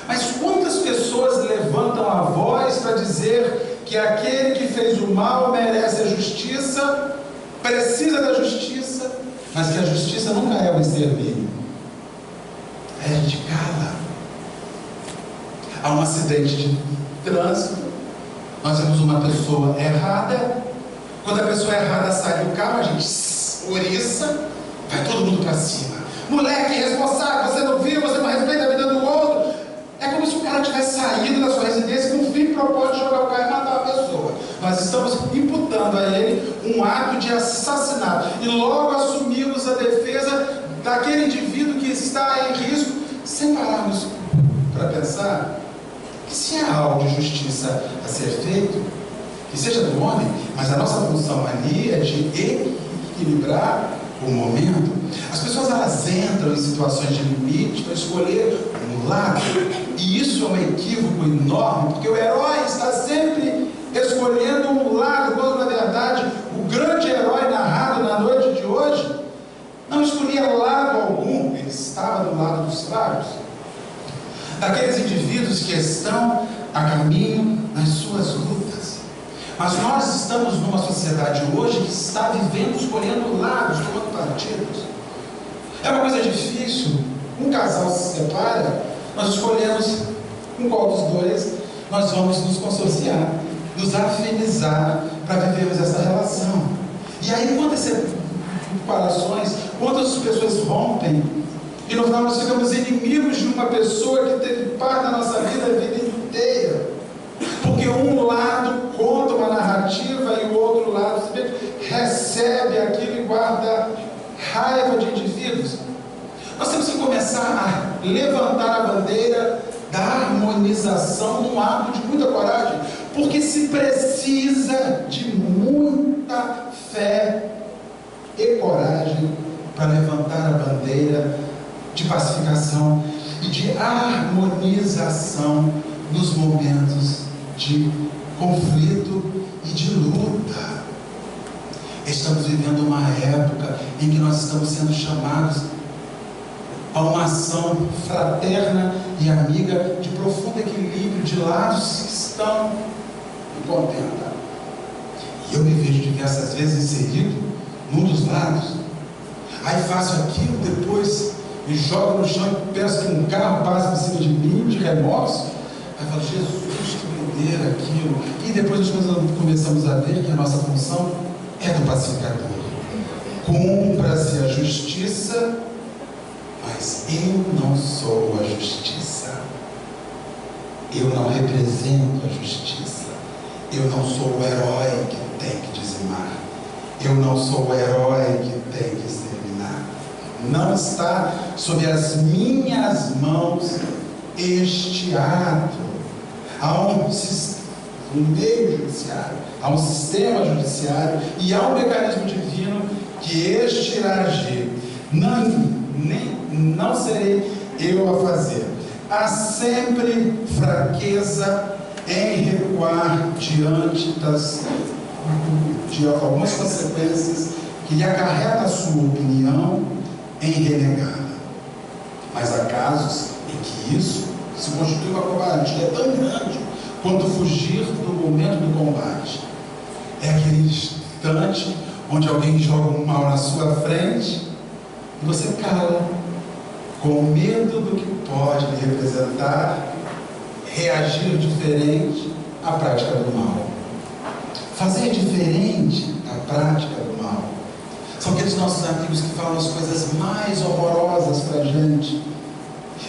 Mas quantas pessoas levantam a voz para dizer que aquele que fez o mal merece a justiça, precisa da justiça, mas que a justiça nunca é o extermínio? Aí a gente cala. Há um acidente de trânsito, nós vemos uma pessoa errada. Quando a pessoa errada sai do carro, a gente ouriça, vai todo mundo para cima. Moleque irresponsável, você não viu, você não respeita a vida do outro. É como se o cara tivesse saído da sua residência com o fim propósito de jogar o carro e matar a pessoa. Nós estamos imputando a ele um ato de assassinato e logo assumimos a defesa daquele indivíduo que está em risco, sem pararmos para pensar que se há algo de justiça a ser feito, que seja do homem, mas a nossa função ali é de equilibrar o momento. As pessoas, elas entram em situações de limite para escolher um lado, e isso é um equívoco enorme, porque o herói está sempre escolhendo um lado, quando na verdade o grande herói narrado na noite de hoje não escolhia lado algum, ele estava do lado dos fracos, daqueles indivíduos que estão a caminho nas suas lutas. Mas nós estamos numa sociedade hoje que está vivendo escolhendo lados, tomando partidos. É uma coisa difícil. Um casal se separa, nós escolhemos com qual dos dois nós vamos nos consorciar, nos afinizar para vivermos essa relação. E aí, quantas separações, quantas pessoas rompem, e no final nós ficamos inimigos de uma pessoa que teve parte da nossa vida a vida inteira. Porque um lado conta uma narrativa e o outro lado recebe aquilo e guarda raiva de indivíduos. Nós temos que começar a levantar a bandeira da harmonização num ato de muita coragem, porque se precisa de muita fé e coragem para levantar a bandeira de pacificação e de harmonização nos momentos de conflito e de luta. Estamos vivendo uma época em que nós estamos sendo chamados a uma ação fraterna e amiga de profundo equilíbrio de lados que estão em contenda. E eu me vejo diversas vezes inserido num dos lados. Aí faço aquilo, depois me jogo no chão e peço que um carro passe por cima de mim, de remorso. Aí falo, Jesus, que doideira aquilo. E depois as coisas começamos a ver que a nossa função é do pacificador. Cumpra-se a justiça, mas eu não sou a justiça. Eu não represento a justiça. Eu não sou o herói que tem que dizimar. Eu não sou o herói que tem que exterminar. Não está sob as minhas mãos este ato. Há um meio judiciário, há um sistema judiciário e há um mecanismo divino que este irá agir. Não serei eu a fazer. Há sempre fraqueza em recuar diante de algumas consequências que lhe acarreta a sua opinião em renegá-la. Mas há casos em que isso se constitui uma covardia tão grande quanto fugir do momento do combate. É aquele instante onde alguém joga um mal na sua frente e você cala, com medo do que pode representar, reagir diferente à prática do mal. Fazer diferente à prática do mal. São aqueles nossos amigos que falam as coisas mais horrorosas para a gente.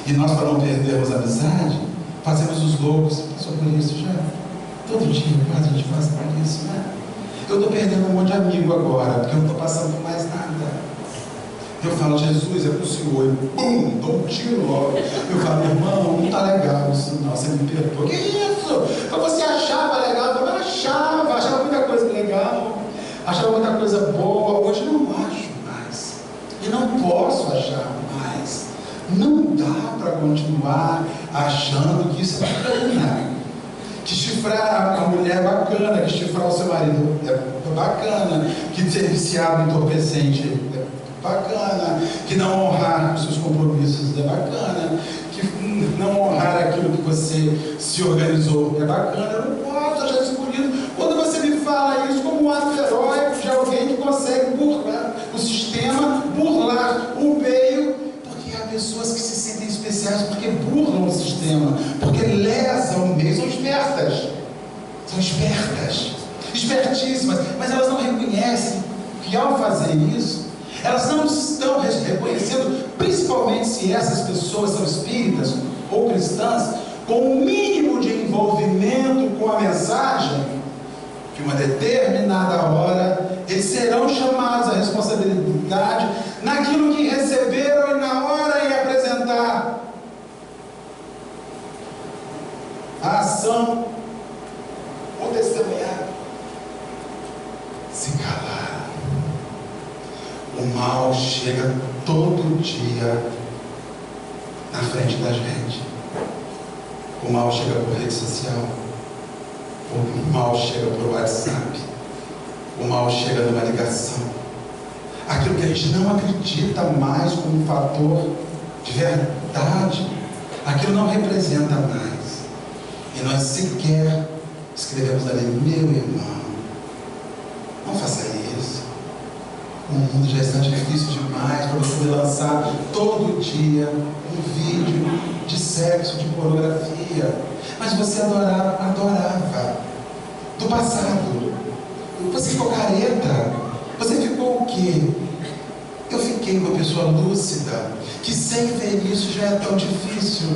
E nós, para não perdermos a amizade, fazemos os loucos. Passou por isso já? Todo dia quase a gente passa por isso, né? Eu estou perdendo um monte de amigo agora, porque eu não estou passando por mais nada. Eu falo, Jesus, é para o Senhor. E pum, dou um tiro logo. Eu falo, irmão, não está legal isso não, você me perdoa. Que isso? Você achava legal? Eu achava muita coisa legal, achava muita coisa boa. Hoje não acho mais. E não posso achar mais. Não dá para continuar achando que isso é bacana. Que chifrar a mulher é bacana, que chifrar o seu marido é bacana, que ser viciado em entorpecente é bacana, que não honrar os seus compromissos é bacana, que não honrar aquilo que você se organizou é bacana. Eu não posso achar isso bonito. Quando você me fala isso como um ato heróico de alguém que consegue burlar o sistema, burlar o meio, porque há pessoas que se sentem especiais porque burlam o sistema, porque lesam o meio, são espertas, espertíssimas, mas elas não reconhecem que ao fazer isso, elas não estão reconhecendo, principalmente se essas pessoas são espíritas ou cristãs, com o mínimo de envolvimento com a mensagem, que uma determinada hora eles serão chamados à responsabilidade naquilo que receberam e na hora em apresentar a ação ou testemunhar, se calar. O mal chega todo dia na frente da gente. O mal chega por rede social. O mal chega por WhatsApp. O mal chega numa ligação. Aquilo que a gente não acredita mais como um fator de verdade, aquilo não representa mais. E nós sequer escrevemos ali, meu irmão, não faça isso. O mundo já está difícil demais para você lançar todo dia um vídeo de sexo, de pornografia. Mas você adorava. Do passado. Você ficou careta. Você ficou o quê? Eu fiquei uma pessoa lúcida, que sem ver isso já é tão difícil.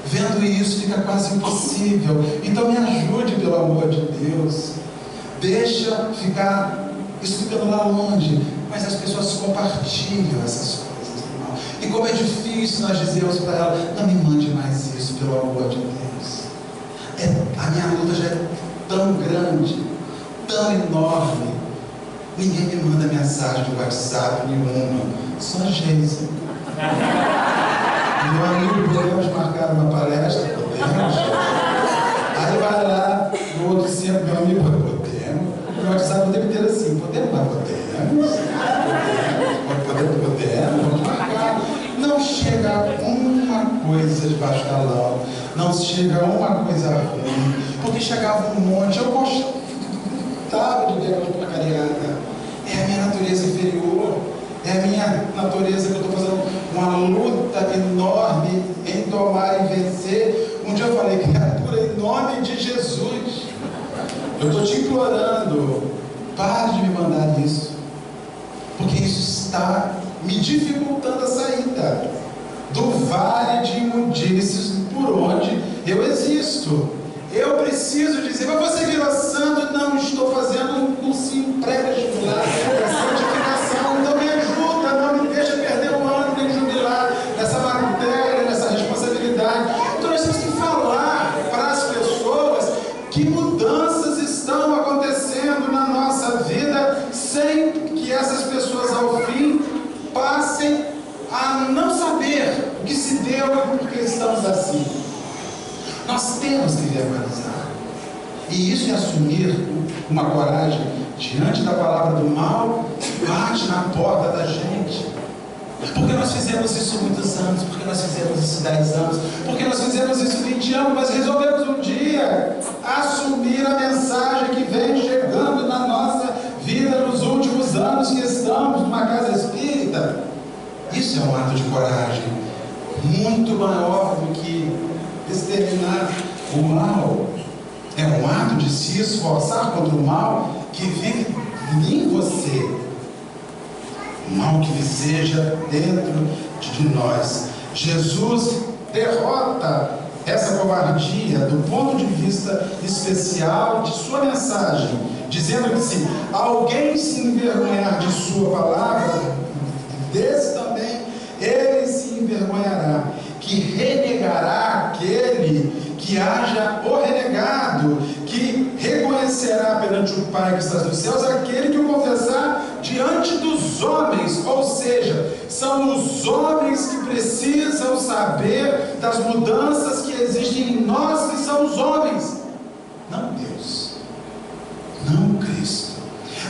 Vendo isso fica quase impossível. Então me ajude, pelo amor de Deus. Deixa ficar isso ficando lá longe. Mas as pessoas compartilham essas coisas do mal. E como é difícil nós dizermos para ela, não me mande mais isso, pelo amor de Deus. A minha luta já é tão grande, tão enorme. Ninguém me manda mensagem do WhatsApp nenhuma, só a Geisa. Meu amigo, podemos marcar uma palestra? Podemos. Aí vai lá no outro centro, meu amigo, podemos. No WhatsApp o tempo inteiro assim, podemos, mas podemos, vamos marcar. Não chega uma coisa de baixo calão, não chega uma coisa ruim, porque chegava um monte, eu gostava de ver aquela porcariada. É a minha natureza inferior, é a minha natureza que eu estou fazendo uma luta enorme em tomar e vencer. Um dia eu falei, criatura, em nome de Jesus, eu estou te implorando, pare de me mandar isso, porque isso está me dificultando a saída do vale de imundícies por onde eu existo. Eu preciso dizer, mas você virou santo? Não, estou fazendo um cursinho pré-vestibular, santificação, então me ajuda, não me deixa perder um ano nem jubilar nessa matéria, nessa responsabilidade. Então nós temos que falar para as pessoas que mudanças estão acontecendo na nossa vida, sem que essas pessoas ao fim passem a não saber o que se deu e por que estamos assim. Nós temos que verbalizar. E isso é assumir uma coragem diante da palavra do mal que bate na porta da gente. Porque nós fizemos isso muitos anos, porque nós fizemos isso 10 anos, porque nós fizemos isso 20 anos, mas resolvemos um dia dia assumir a mensagem que vem chegando na nossa vida nos últimos anos que estamos numa casa espírita. Isso é um ato de coragem muito maior do que exterminar o mal. É um ato de se esforçar contra o mal que vive em você, o mal que viceja dentro de nós. Jesus derrota essa covardia do ponto de vista especial de sua mensagem, dizendo que se alguém se envergonhar de sua palavra, desse também ele se envergonhará, que renegará aquele que haja o renegado, que reconhecerá perante o Pai que está nos céus aquele que o confessar diante dos homens. Ou seja, são os homens que precisam saber das mudanças que existem em nós, que são os homens, não Deus, não Cristo.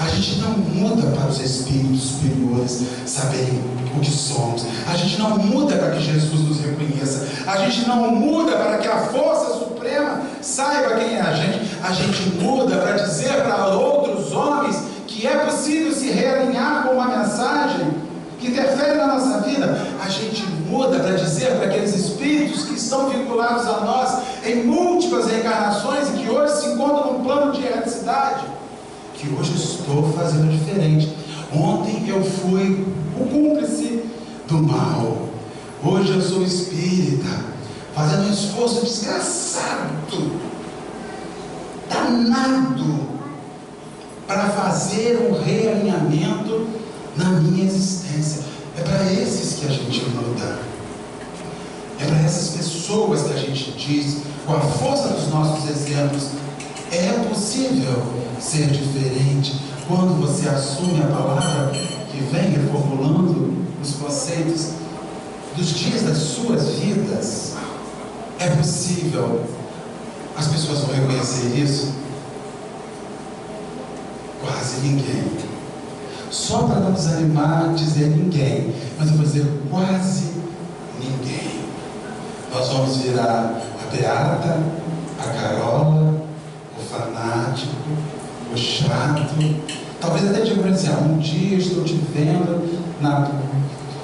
A gente não muda para os espíritos superiores saberem o que somos. A gente não muda para que Jesus nos reconheça. A gente não muda para que a força suprema saiba quem é a gente. A gente muda para dizer para outros homens que é possível se realinhar com uma mensagem que interfere na nossa vida. A gente muda para dizer para aqueles espíritos que estão vinculados a nós em múltiplas reencarnações e que hoje se encontram num plano de erraticidade, que hoje eu estou fazendo diferente. Ontem eu fui o cúmplice do mal. Hoje eu sou espírita, fazendo um esforço desgraçado, danado, para fazer um realinhamento na minha existência. É para esses que a gente muda. É para essas pessoas que a gente diz, com a força dos nossos exemplos, é possível ser diferente quando você assume a palavra que vem reformulando os conceitos dos dias das suas vidas. É possível. As pessoas vão reconhecer isso? Quase ninguém. Só para não desanimar, dizer ninguém, mas eu vou dizer quase ninguém. Nós vamos virar a Beata, a Carola, o fanático, o chato. Talvez até diga para dizer, um dia estou te vendo na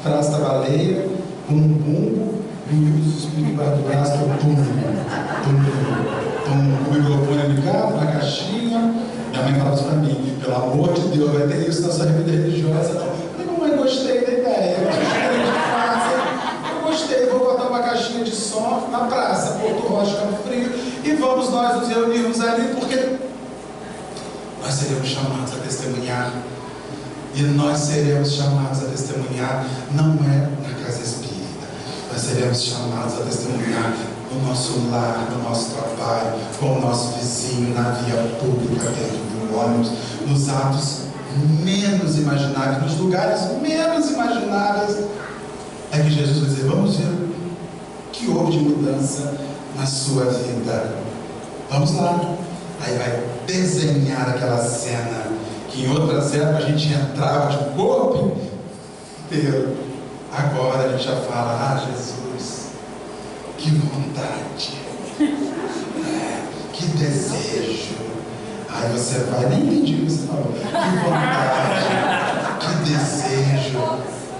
Praça da Baleia com um bumbo e o espírito embaixo do braço, com o microfone ligado na caixinha. Minha mãe falava isso para mim, pelo amor de Deus, vai ter isso na sua vida religiosa, não. Eu falei, mamãe, gostei da ideia, eu gostei, vou botar uma caixinha de som na praça, Porto Rocha, Campo Frio, e vamos nós nos reunirmos ali, porque nós seremos chamados a testemunhar, e nós seremos chamados a testemunhar, não é na casa espírita, nós seremos chamados a testemunhar no nosso lar, no nosso trabalho, com o nosso vizinho, na via pública, dentro do ônibus, nos atos menos imagináveis, nos lugares menos imagináveis. É que Jesus vai dizer, vamos ver o que houve de mudança na sua vida. Vamos lá. Aí vai desenhar aquela cena que em outras épocas a gente entrava de corpo inteiro. Agora a gente já fala, Jesus, que vontade, que desejo. Aí você vai, nem entendi o que você falou. Que vontade, que desejo.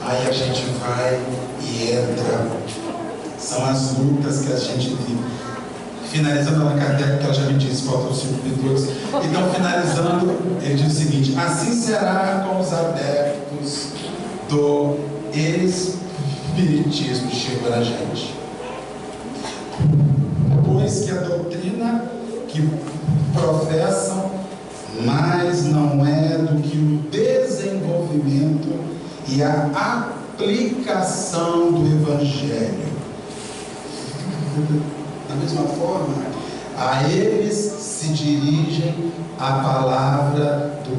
Aí a gente vai e entra. São as lutas que a gente vive. Finalizando na Kardec, que ela já me disse, faltam 5 minutos. Então, finalizando, ele diz o seguinte: assim será com os adeptos do Espiritismo. Chegou na gente. Pois que a doutrina que professam mais não é do que o desenvolvimento e a aplicação do Evangelho. Da mesma forma, a eles se dirigem a palavra do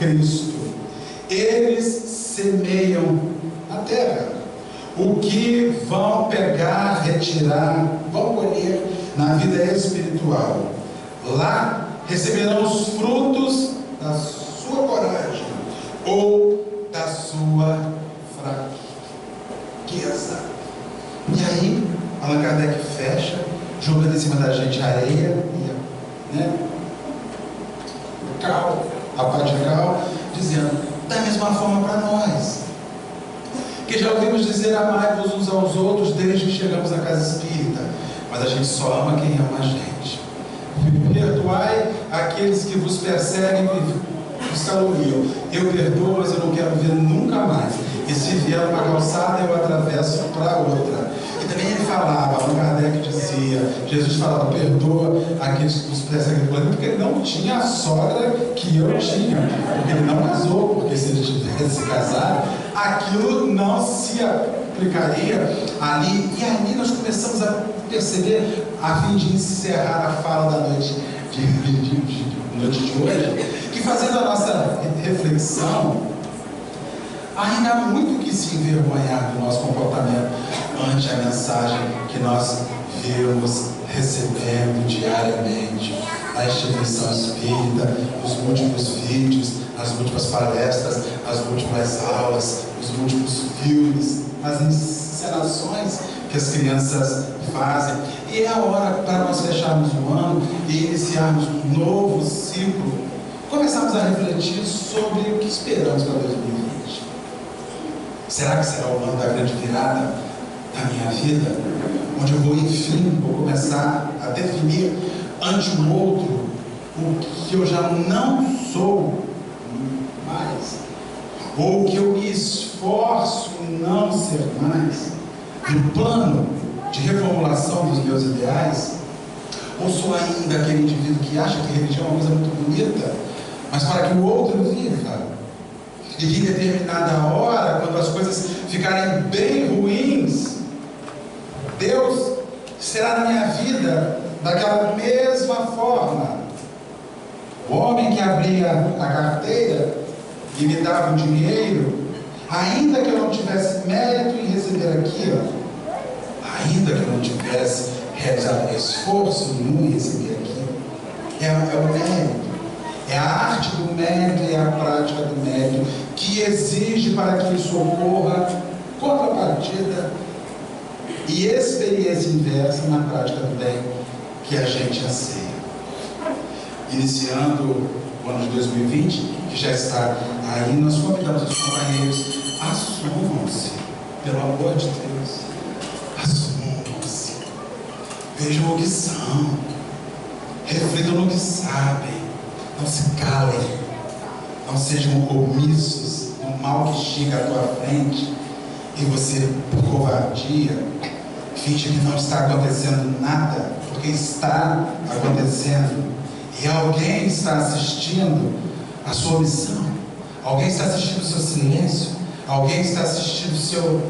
Cristo. Eles semeiam na terra o que vão pegar, retirar, vão colher na vida espiritual. Lá receberão os frutos da sua coragem ou da sua fraqueza. E aí, Allan Kardec fecha, jogando jogando em cima da gente areia, né? Cal, a pá de cal, dizendo, da mesma forma para nós. Que já ouvimos dizer, amai-vos uns aos outros desde que chegamos à casa espírita, mas a gente só ama quem ama a gente. Perdoai aqueles que vos perseguem e vos caluniam. Eu perdoo, mas eu não quero ver nunca mais. E se vier uma calçada, eu atravesso para outra. E também ele falava, Allan Kardec dizia, Jesus falava, perdoa aqueles que vos perseguem, porque ele não tinha a sogra que eu tinha, porque ele não casou, porque se ele tivesse casado, aquilo não se aplicaria ali. E ali nós começamos a perceber, a fim de encerrar a fala da noite de hoje, que fazendo a nossa reflexão, ainda há muito que se envergonhar do nosso comportamento ante a mensagem que nós vemos recebendo diariamente na instituição espírita, os múltiplos vídeos, as múltiplas palestras, as múltiplas aulas, os múltiplos filmes, as encenações que as crianças fazem. E é a hora para nós fecharmos o ano e iniciarmos um novo ciclo, começarmos a refletir sobre o que esperamos para 2020. Será que será o ano da grande virada da minha vida? Onde eu vou, enfim, começar a definir ante o outro o que eu já não sou mais, ou o que eu me esforço em não ser mais, no plano de reformulação dos meus ideais? Ou sou ainda aquele indivíduo que acha que religião é uma coisa muito bonita, mas para que o outro viva, e que em determinada hora, quando as coisas ficarem bem ruins, Deus será na minha vida daquela mesma forma? O homem que abria a carteira e me dava o dinheiro, ainda que eu não tivesse mérito em receber aquilo, ainda que eu não tivesse realizado esforço nenhum em receber aquilo, é o mérito, é a arte do mérito e a prática do mérito que exige para que isso ocorra contrapartida e experiência inversa na prática do bem que a gente anseia. Iniciando o ano de 2020, que já está aí, nós convidamos os companheiros, assumam-se, pelo amor de Deus, assumam-se, vejam o que são, reflitam no que sabem, não se calem, não sejam omissos no mal que chega à tua frente e você, por covardia, finge que não está acontecendo nada, porque está acontecendo. E alguém está assistindo a sua omissão, alguém está assistindo o seu silêncio, alguém está assistindo o seu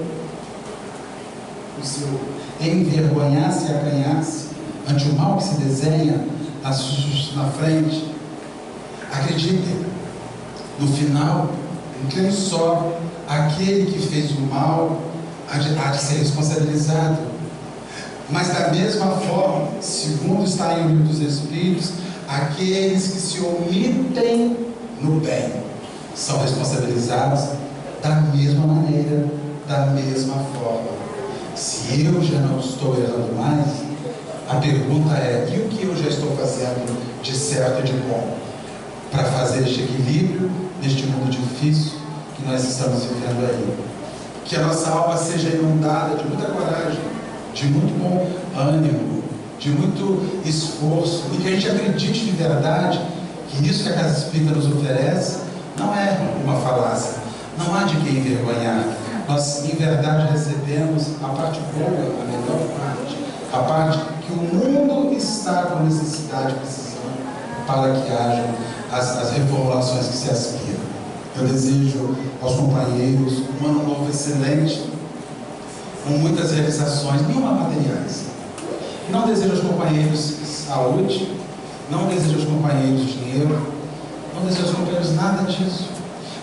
envergonhar-se e acanhar-se ante o mal que se desenha na frente. Acreditem, no final, em que só aquele que fez o mal há de ser responsabilizado. Mas da mesma forma, segundo está em O Livro dos Espíritos, aqueles que se omitem no bem são responsabilizados da mesma maneira, da mesma forma. Se eu já não estou errando mais, a pergunta é, e o que eu já estou fazendo de certo e de bom para fazer este equilíbrio neste mundo difícil que nós estamos vivendo aí? Que a nossa alma seja inundada de muita coragem, de muito bom ânimo, de muito esforço, e que a gente acredite de verdade que isso que a Casa Espírita nos oferece não é uma falácia, não há de que envergonhar. Nós, em verdade, recebemos a parte boa, a melhor parte, a parte que o mundo está com necessidade e precisão para que hajam as reformulações que se aspiram. Eu desejo aos companheiros um ano novo excelente, com muitas realizações, nenhuma materiais. Não desejo aos companheiros saúde, não desejo aos companheiros dinheiro, não desejo aos companheiros nada disso,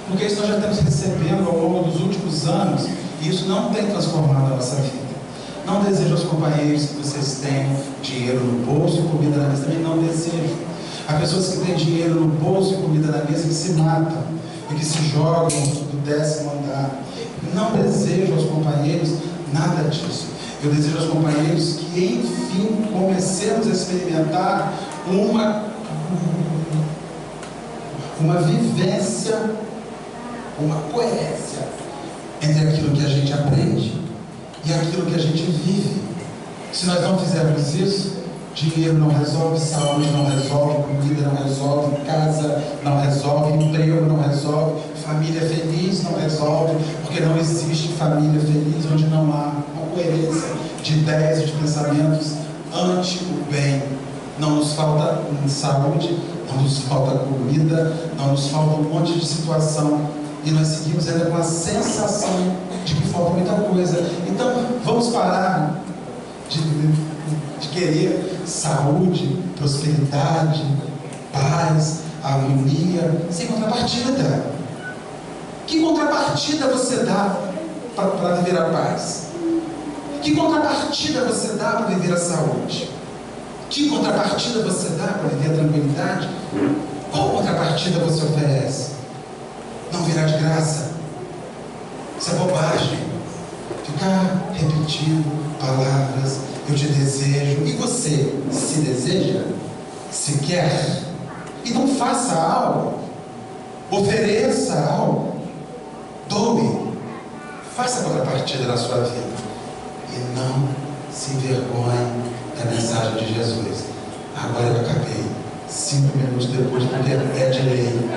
porque isso nós já estamos recebendo ao longo dos últimos anos e isso não tem transformado a nossa vida. Não desejo aos companheiros que vocês tenham dinheiro no bolso e comida na mesa, também não desejo. Há pessoas que têm dinheiro no bolso e comida na mesa que se matam e que se jogam do 10º andar. Não desejo aos companheiros nada disso. Eu desejo aos companheiros que, enfim, comecemos a experimentar uma vivência, uma coerência entre aquilo que a gente aprende e aquilo que a gente vive. Se nós não fizermos isso, dinheiro não resolve, saúde não resolve, comida não resolve, casa não resolve, emprego não resolve, família feliz não resolve, porque não existe família feliz onde não há uma coerência de ideias e de pensamentos ante o bem. Não nos falta saúde, não nos falta comida, não nos falta um monte de situação, e nós seguimos ainda com a sensação de que falta muita coisa. Então vamos parar de querer saúde, prosperidade, paz, harmonia, sem contrapartida. Que contrapartida você dá para viver a paz? Que contrapartida você dá para viver a saúde? Que contrapartida você dá para viver a tranquilidade? Qual contrapartida você oferece? Não virá de graça. Isso é bobagem. Ficar repetindo palavras, eu te desejo. E você se deseja? Se quer? Então faça algo. Ofereça algo. Doe. Faça a contrapartida na sua vida. E não se envergonhe da mensagem de Jesus. Agora eu acabei. 5 minutos depois, porque é de lei.